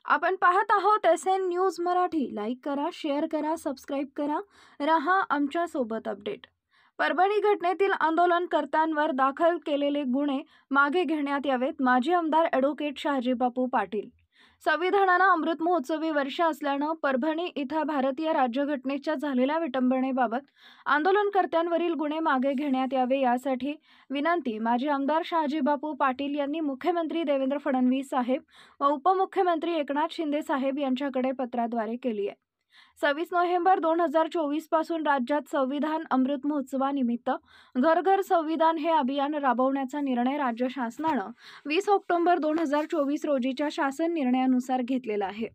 आपण पाहत आहोत SN न्यूज मराठी। लाईक करा, शेअर करा, सबस्क्राईब करा, रहा आमच्या सोबत अपडेट। परभणी घटनेतील आंदोलनकर्त्यांवर दाखल केलेले गुन्हे मागे घेण्यात यावेत। माजी आमदार ॲडव्होकेट शहाजीबापू पाटील। संविधानाला अमृत महोत्सवी वर्ष असल्याने परभणी इथं भारतीय राज्यघटनेच्या झालेल्या विटंबनेबाबत आंदोलनकर्त्यांवरील गुन्हे मागे घेण्यात यावे यासाठी विनंती माजी आमदार शहाजीबापू पाटील यांनी मुख्यमंत्री देवेंद्र फडणवीस साहेब व उपमुख्यमंत्री एकनाथ शिंदे साहेब यांच्याकडे पत्राद्वारे केली आहे। 26 नोव्हेंबर 2024 पासून राज्यात संविधान अमृत महोत्सवानिमित्त घर घर संविधान हे अभियान राबवण्याचा निर्णय राज्य शासनाने 20 ऑक्टोबर 2024 रोजीच्या शासन निर्णयानुसार घेतलेला आहे।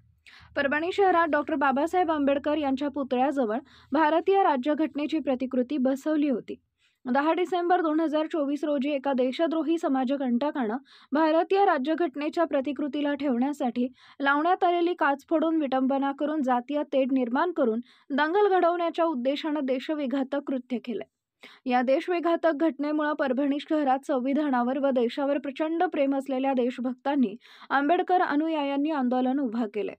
परभणी शहरात डॉक्टर बाबासाहेब आंबेडकर यांच्या पुतळ्याजवळ भारतीय राज्यघटनेची प्रतिकृती बसवली होती। 10 डिसेंबर 2024 रोजी एका देशद्रोही समाजकंटकाने भारतीय राज्यघटनेच्या प्रतिकृतीला ठेवण्यासाठी लावण्यात आलेली काच फोडून विटंबना करून जातीय तेढ निर्माण करून दंगल घडवण्याच्या उद्देशाने देशविघातक कृत्य केले। या देशविघातक घटनेमुळे परभणी शहरात संविधानावर व देशावर प्रचंड प्रेम असलेल्या देशभक्तांनी आंबेडकर अनुयायांनी आंदोलन उभा केले।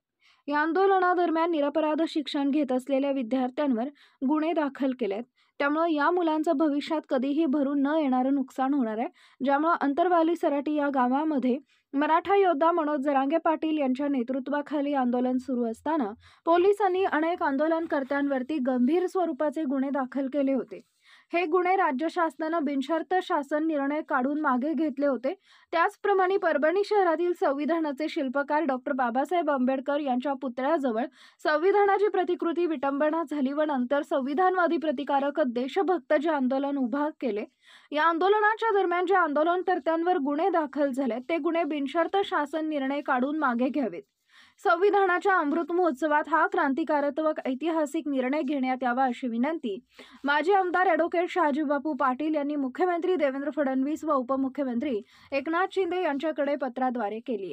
या आंदोलनादरम्यान निरपराध शिक्षण घेत असलेल्या विद्यार्थ्यांवर गुन्हे दाखल केलेत। त्यामुळे या मुलांचं भविष्यात कधीही भरून न येणारं नुकसान होणार आहे। ज्यामुळे अंतरवाली सराटी या गावामध्ये मराठा योद्धा मनोज जरांगे पाटील यांच्या नेतृत्वाखाली आंदोलन सुरू असताना पोलिसांनी अनेक आंदोलनकर्त्यांवरती गंभीर स्वरूपाचे गुन्हे दाखल केले होते। हे गुन्हे राज्य शासनाने बिनशर्त शासन निर्णय काढून मागे घेतले होते। त्याचप्रमाणे परभणी शहरातील संविधानाचे शिल्पकार डॉक्टर बाबासाहेब आंबेडकर यांच्या पुतळ्याजवळ संविधानाची प्रतिकृती विटंबना झाली व नंतर संविधानवादी प्रतिकारक देशभक्त जे आंदोलन उभा केले। या आंदोलनाच्या दरम्यान जे आंदोलनकर्त्यांवर गुन्हे दाखल झाले ते गुन्हे बिनशर्त शासन निर्णय काढून मागे घ्यावेत। संविधानाच्या अमृत महोत्सवात हा क्रांतिकारक व ऐतिहासिक निर्णय घेण्यात यावा अशी विनंती माजी आमदार ॲडव्होकेट शहाजीबापू पाटील यांनी मुख्यमंत्री देवेंद्र फडणवीस व उपमुख्यमंत्री एकनाथ शिंदे यांच्याकडे पत्राद्वारे केली आहे।